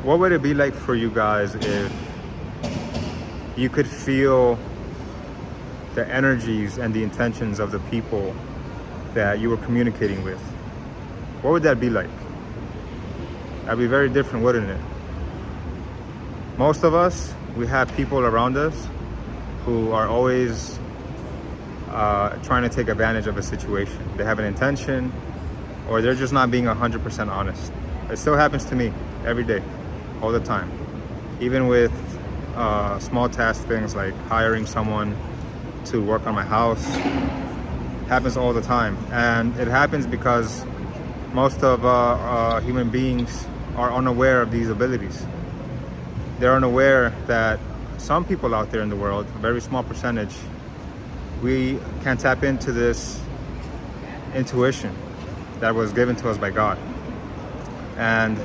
What would it be like for you guys if you could feel the energies and the intentions of the people that you were communicating with? What would that be like? That'd be very different, wouldn't it? Most of us, we have people around us who are always trying to take advantage of a situation. They have an intention, or they're just not being 100% honest. It still happens to me every day, all the time. Even with small task things like hiring someone to work on my house, happens all the time. And it happens because most of human beings are unaware of these abilities. They're unaware that some people out there in the world, a very small percentage, we can tap into this intuition that was given to us by God. And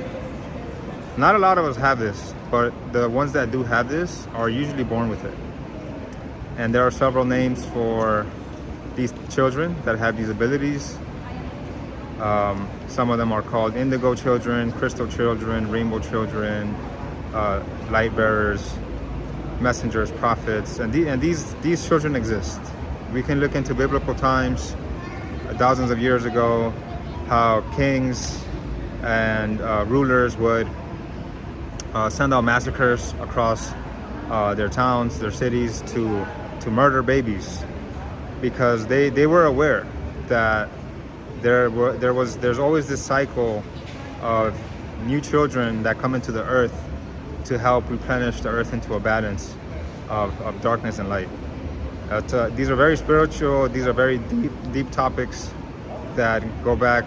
not a lot of us have this, but the ones that do have this are usually born with it. And there are several names for these children that have these abilities. Some of them are called indigo children, crystal children, rainbow children, light bearers, messengers, prophets, and these children exist. We can look into biblical times, thousands of years ago, how kings and rulers would send out massacres across their towns, their cities, to murder babies, because they were aware that there's always this cycle of new children that come into the earth to help replenish the earth into a balance of darkness and light. These are very spiritual, these are very deep topics that go back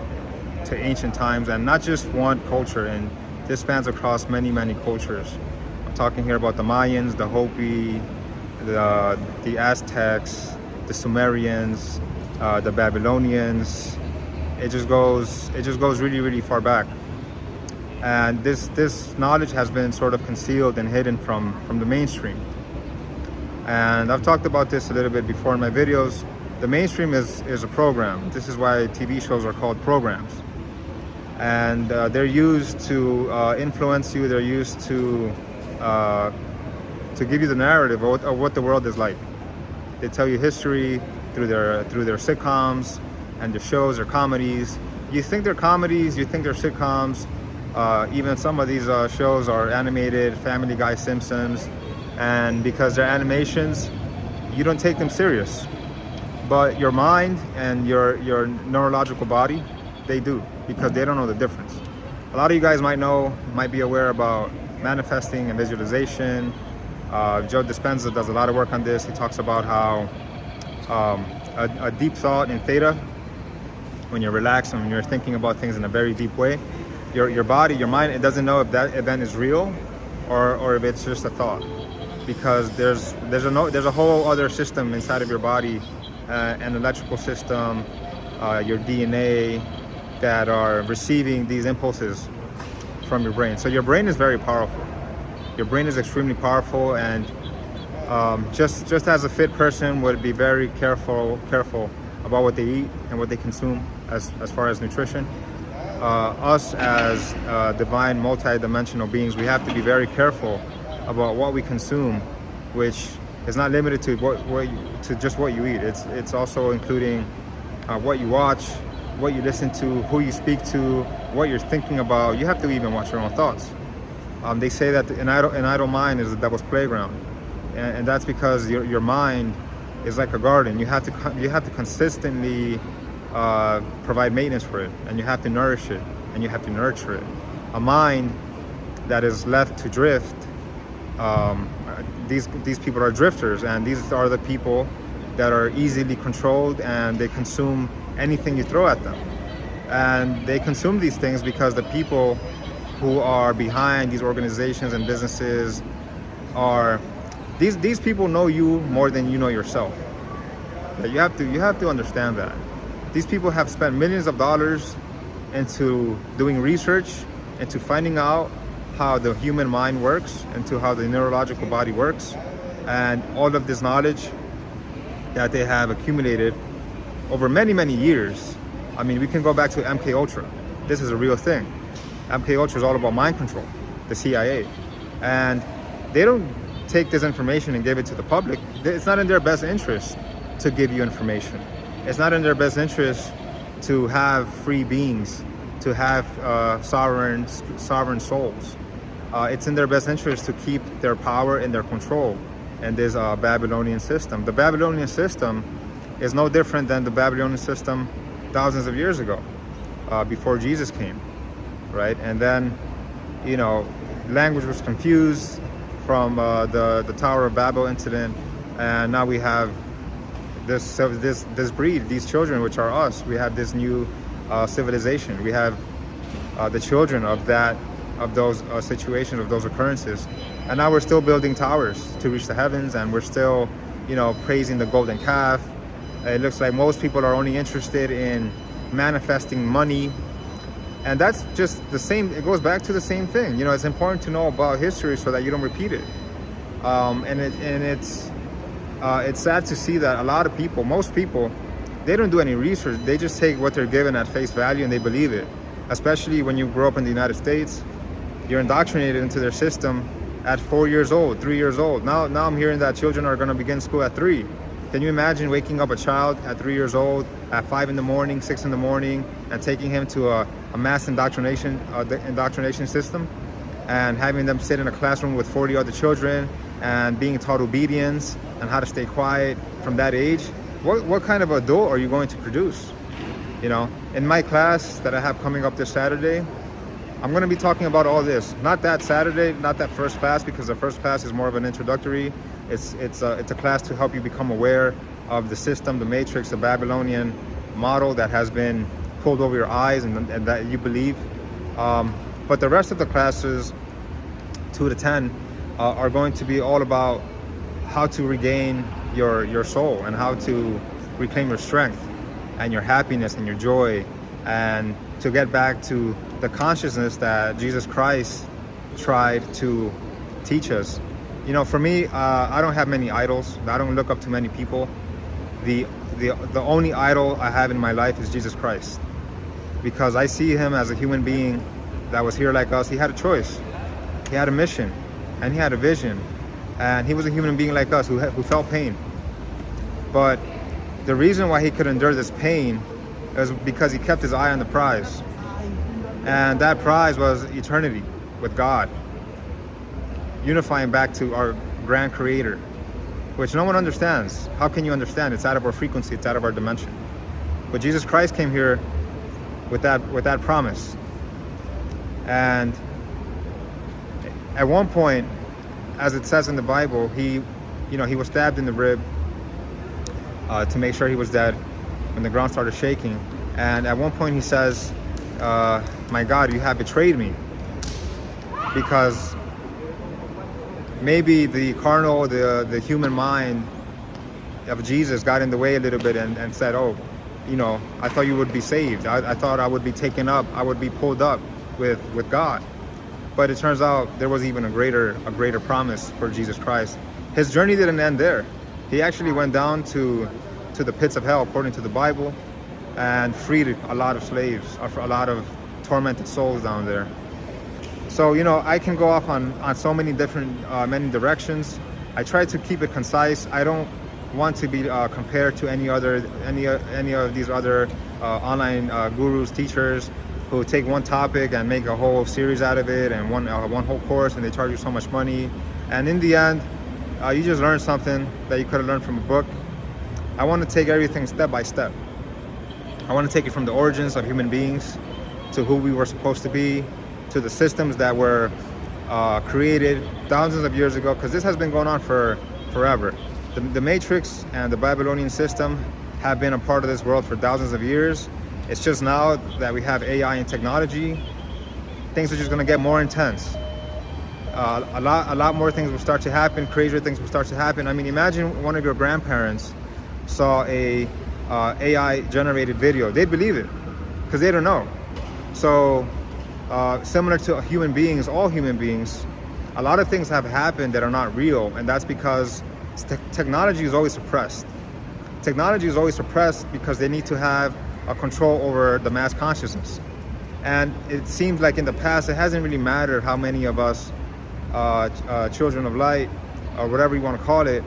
to ancient times, and not just one culture, and this spans across many cultures. I'm talking here about the Mayans, the Hopi, the Aztecs, the Sumerians, the Babylonians. It just goes really far back. And this knowledge has been sort of concealed and hidden from the mainstream. And I've talked about this a little bit before in my videos. The mainstream is a program. This is why TV shows are called programs. And they're used to influence you. They're used to give you the narrative of what the world is like. They tell you history through their sitcoms and their shows, their comedies. You think they're comedies, you think they're sitcoms. Even some of these shows are animated, Family Guy, Simpsons, and because they're animations, you don't take them serious. But your mind and your neurological body, they do, because they don't know the difference. A lot of you guys might be aware about manifesting and visualization. Joe Dispenza does a lot of work on this. He talks about how a deep thought in theta, when you're relaxed and when you're thinking about things in a very deep way, your body, your mind, it doesn't know if that event is real or if it's just a thought, because there's a whole other system inside of your body, an electrical system, your DNA, that are receiving these impulses from your brain. So your brain is very powerful. Your brain is extremely powerful, and just as a fit person would be very careful about what they eat and what they consume as far as nutrition. Us as divine multi-dimensional beings, we have to be very careful about what we consume, which is not limited to just what you eat. It's also including what you watch, what you listen to, who you speak to, what you're thinking about. You have to even watch your own thoughts. They say that an idle mind is the devil's playground, and that's because your mind is like a garden. You have to consistently provide maintenance for it, and you have to nourish it, and you have to nurture it. A mind that is left to drift, these people are drifters, and these are the people that are easily controlled, and they consume anything you throw at them. And they consume these things because the people who are behind these organizations and businesses are these people know you more than you know yourself. You have to understand that. These people have spent millions of dollars into doing research, into finding out how the human mind works, into how the neurological body works, and all of this knowledge that they have accumulated over many years. I mean, we can go back to MK Ultra. This is a real thing. MK Ultra is all about mind control. the CIA. And they don't take this information and give it to the public. It's not in their best interest to give you information. It's not in their best interest to have free beings, to have sovereign souls. It's in their best interest to keep their power and their control in this Babylonian system. The Babylonian system is no different than the Babylonian system thousands of years ago, before Jesus came, right? And then, you know, language was confused from the Tower of Babel incident, and now we have this breed, these children, which are us. We have this new civilization. We have the children of those situations, of those occurrences, and now we're still building towers to reach the heavens, and we're still, you know, praising the golden calf. It looks like most people are only interested in manifesting money, and that's just the same. It goes back to the same thing. You know, it's important to know about history so that you don't repeat it. It's sad to see that a lot of people, most people, they don't do any research. They just take what they're given at face value and they believe it. Especially when you grow up in the United States, you're indoctrinated into their system at 4 years old, 3 years old. Now I'm hearing that children are going to begin school at 3. Can you imagine waking up a child at 3 years old, at 5 in the morning, 6 in the morning, and taking him to a mass indoctrination system, and having them sit in a classroom with 40 other children and being taught obedience and how to stay quiet from that age? What kind of adult are you going to produce? You know, in my class that I have coming up this Saturday, I'm going to be talking about all this. Not that Saturday, not that first class, because the first class is more of an introductory. It's a class to help you become aware of the system, the matrix, the Babylonian model that has been pulled over your eyes and that you believe. But the rest of the classes, 2 to 10, are going to be all about how to regain your soul and how to reclaim your strength and your happiness and your joy, and to get back to the consciousness that Jesus Christ tried to teach us. You know, for me, I don't have many idols. I don't look up to many people. The only idol I have in my life is Jesus Christ, because I see him as a human being that was here like us. He had a choice, he had a mission, and he had a vision, and he was a human being like us who felt pain. But the reason why he could endure this pain is because he kept his eye on the prize, and that prize was eternity with God, unifying back to our grand creator, which no one understands. How can you understand? It's out of our frequency, it's out of our dimension. But Jesus Christ came here with that promise. And at one point, as it says in the Bible, he was stabbed in the rib to make sure he was dead when the ground started shaking. And at one point he says, my God, you have betrayed me. Because maybe the carnal, the human mind of Jesus got in the way a little bit and said, oh, you know, I thought you would be saved. I thought I would be taken up, I would be pulled up with God. But it turns out there was even a greater promise for Jesus Christ. His journey didn't end there. He actually went down to the pits of hell, according to the Bible, and freed a lot of slaves, a lot of tormented souls down there. So, you know, I can go off on so many different, many directions. I try to keep it concise. I don't want to be compared to any of these other online gurus, teachers, who take one topic and make a whole series out of it, and one whole course, and they charge you so much money. And in the end, you just learn something that you could have learned from a book. I want to take everything step by step. I want to take it from the origins of human beings to who we were supposed to be, to the systems that were created thousands of years ago, because this has been going on for forever. The Matrix and the Babylonian system have been a part of this world for thousands of years. It's just now that we have AI and technology, things are just going to get more intense. A lot more things will start to happen, crazier things will start to happen. I mean, imagine one of your grandparents saw a AI generated video. They'd believe it because they don't know. So similar to human beings, all human beings, a lot of things have happened that are not real, and that's because technology is always suppressed. Technology is always suppressed because they need to have a control over the mass consciousness. And it seems like in the past, it hasn't really mattered how many of us, children of light, or whatever you want to call it,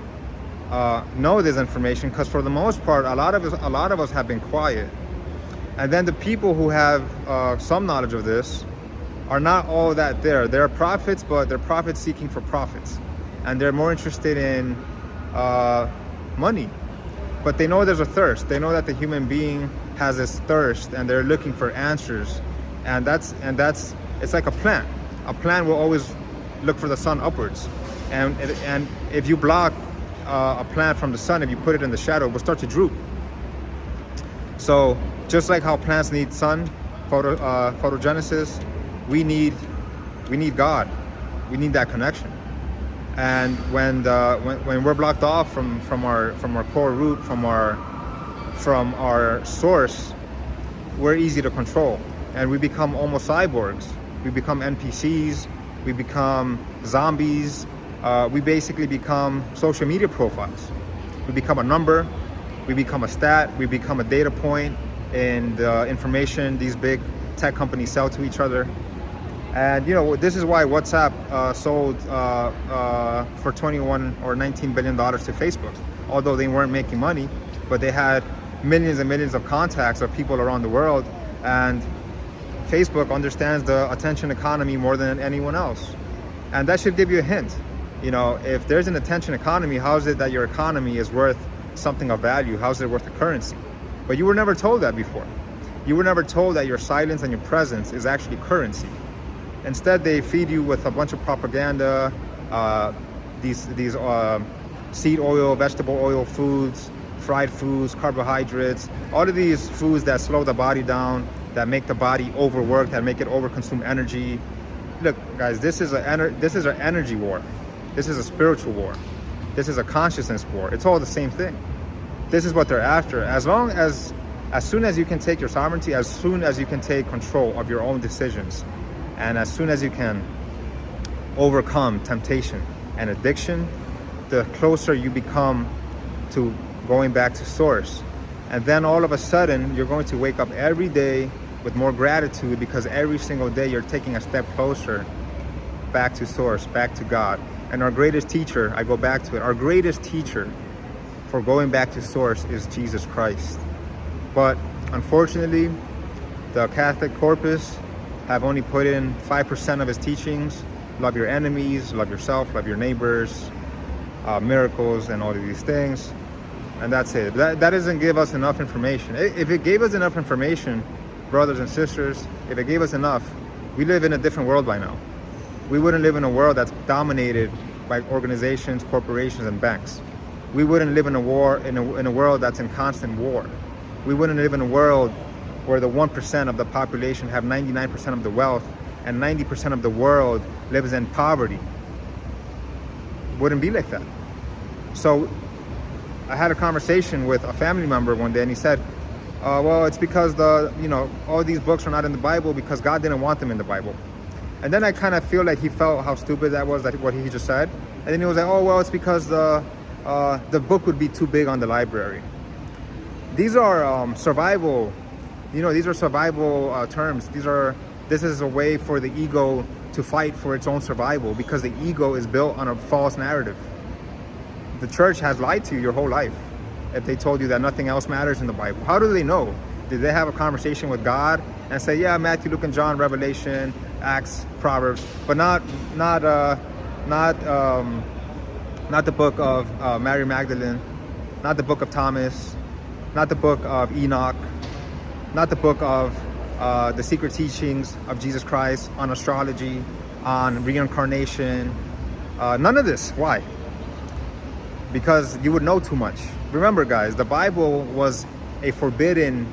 know this information, because for the most part, a lot of us have been quiet. And then the people who have some knowledge of this are not all that there. They're prophets, but they're prophets seeking for profits, and they're more interested in money. But they know there's a thirst. They know that the human being has this thirst, and they're looking for answers. And that's it's like a plant. A plant will always look for the sun upwards. And if you block a plant from the sun, if you put it in the shadow, it will start to droop. So just like how plants need sun, photogenesis, we need God. We need that connection. And when we're blocked off from our core root, from our source, we're easy to control, and we become almost cyborgs. We become NPCs. We become zombies. We basically become social media profiles. We become a number. We become a stat. We become a data point in the information these big tech companies sell to each other. And this is why WhatsApp sold for $21 or $19 billion to Facebook. Although they weren't making money, but they had millions and millions of contacts of people around the world. And Facebook understands the attention economy more than anyone else. And that should give you a hint. If there's an attention economy, how is it that your economy is worth something of value? How is it worth a currency? But you were never told that before. You were never told that your silence and your presence is actually currency. Instead, they feed you with a bunch of propaganda, these seed oil, vegetable oil foods, fried foods, carbohydrates, all of these foods that slow the body down, that make the body overwork, that make it overconsume energy. Look, guys, this is an energy war. This is a spiritual war. This is a consciousness war. It's all the same thing. This is what they're after. As soon as you can take your sovereignty, as soon as you can take control of your own decisions, and as soon as you can overcome temptation and addiction, the closer you become to going back to source. And then all of a sudden, you're going to wake up every day with more gratitude, because every single day you're taking a step closer back to source, back to God. And our greatest teacher, I go back to it, our greatest teacher for going back to source is Jesus Christ. But unfortunately, the Catholic corpus have only put in 5% of his teachings. Love your enemies, love yourself, love your neighbors, miracles, and all of these things. And that's it. That doesn't give us enough information. If it gave us enough information, brothers and sisters, if it gave us enough, we live in a different world by now. We wouldn't live in a world that's dominated by organizations, corporations, and banks. We wouldn't live in a world that's in constant war. We wouldn't live in a world where the 1% of the population have 99% of the wealth, and 90% of the world lives in poverty. It wouldn't be like that. So I had a conversation with a family member one day, and he said, well, it's because all these books are not in the Bible because God didn't want them in the Bible. And then I kind of feel like he felt how stupid that was, what he just said. And then he was like, oh, well, it's because the book would be too big on the library. These are survival. These are survival terms. This is a way for the ego to fight for its own survival, because the ego is built on a false narrative. The church has lied to you your whole life if they told you that nothing else matters in the Bible. How do they know? Did they have a conversation with God and say, yeah, Matthew, Luke, and John, Revelation, Acts, Proverbs, but not the book of Mary Magdalene, not the book of Thomas, not the book of Enoch, not the book of the secret teachings of Jesus Christ on astrology, on reincarnation, none of this. Why? Because you would know too much. Remember, guys, the Bible was a forbidden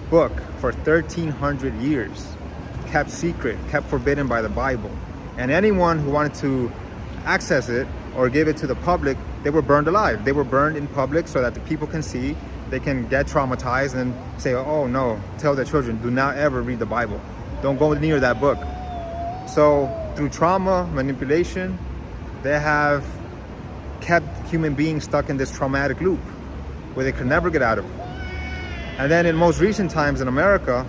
book for 1,300 years, kept secret, kept forbidden by the Bible. And anyone who wanted to access it or give it to the public, they were burned alive. They were burned in public so that the people can see, they can get traumatized and say, oh no, tell their children, do not ever read the Bible. Don't go near that book. So through trauma, manipulation, they have kept human beings stuck in this traumatic loop where they could never get out of. And then in most recent times in America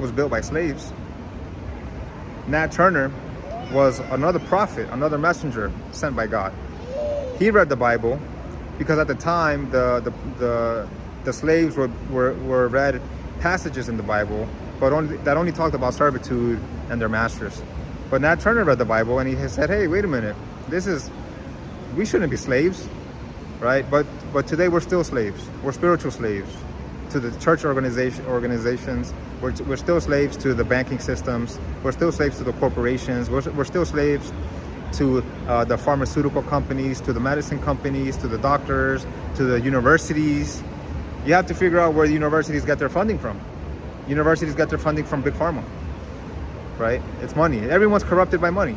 was built by slaves. Nat Turner was another prophet, another messenger sent by God. He read the Bible because at the time the slaves were read passages in the Bible, but that only talked about servitude and their masters. But Nat Turner read the Bible and he said, hey, wait a minute, we shouldn't be slaves, right? But today we're still slaves. We're spiritual slaves to the church organizations. We're still slaves to the banking systems. We're still slaves to the corporations. We're still slaves to the pharmaceutical companies, to the medicine companies, to the doctors, to the universities. You have to figure out where the universities get their funding from. Universities get their funding from Big Pharma, right? It's money. Everyone's corrupted by money.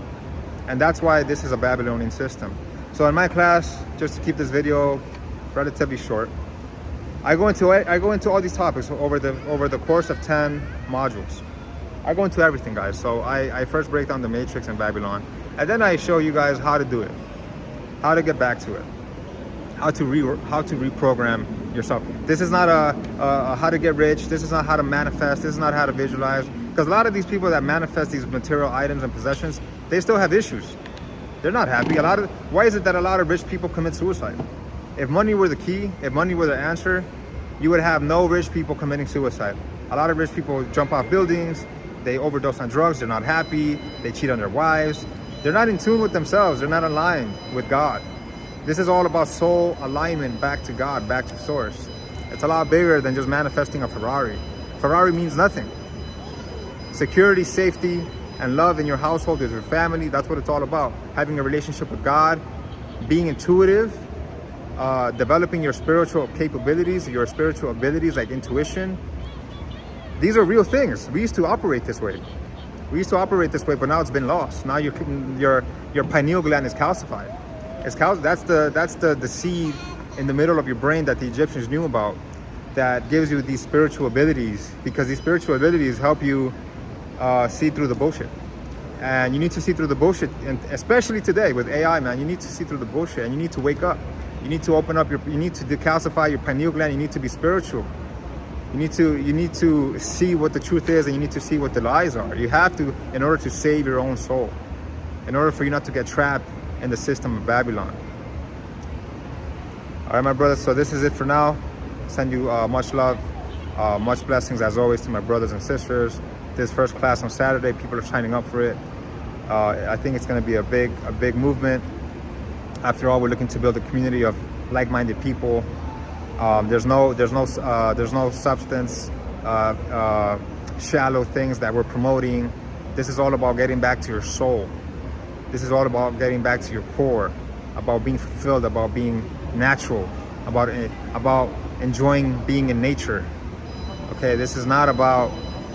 And that's why this is a Babylonian system. So in my class, just to keep this video relatively short, I go into all these topics over the course of 10 modules. I go into everything, guys. So I first break down the matrix in Babylon, and then I show you guys how to do it, how to get back to it, how to reprogram yourself. This is not a how to get rich. This is not how to manifest. This is not how to visualize. Because a lot of these people that manifest these material items and possessions, they still have issues. They're not happy. Why is it that a lot of rich people commit suicide? If money were the key, if money were the answer, you would have no rich people committing suicide. A lot of rich people jump off buildings, they overdose on drugs, they're not happy, they cheat on their wives. They're not in tune with themselves, they're not aligned with God. This is all about soul alignment back to God, back to source. It's a lot bigger than just manifesting a Ferrari. Ferrari means nothing. Security, safety, and love in your household, with your family, that's what it's all about. Having a relationship with God, being intuitive, developing your spiritual capabilities, your spiritual abilities like intuition. These are real things. We used to operate this way. But now it's been lost. Now your pineal gland is calcified. That's the seed in the middle of your brain that the Egyptians knew about, that gives you these spiritual abilities, because these spiritual abilities help you see through the bullshit. And you need to see through the bullshit, and especially today with AI, man, you need to see through the bullshit, and you need to wake up. You need to open up you need to decalcify your pineal gland. You need to be spiritual. You need to see what the truth is, and you need to see what the lies are. You have to, in order to save your own soul, in order for you not to get trapped in the system of Babylon. All right, my brothers, so this is it for now. Send you much love, much blessings as always to my brothers and sisters. This first class on Saturday, people are signing up for it. I think it's going to be a big movement. After all, we're looking to build a community of like-minded people. There's no substance, shallow things that we're promoting. This is all about getting back to your soul. This is all about getting back to your core, about being fulfilled, about being natural, about enjoying being in nature. Okay, this is not about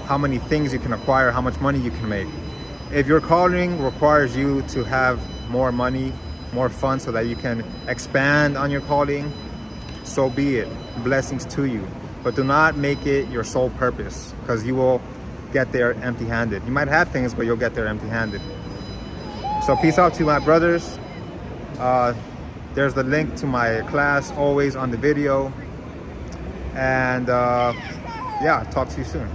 how many things you can acquire, how much money you can make. If your calling requires you to have more money, more fun, so that you can expand on your calling, so be it. Blessings to you. But do not make it your sole purpose, because you will get there empty-handed. You might have things, but you'll get there empty-handed. So peace out to my brothers. There's the link to my class always on the video. And yeah, talk to you soon.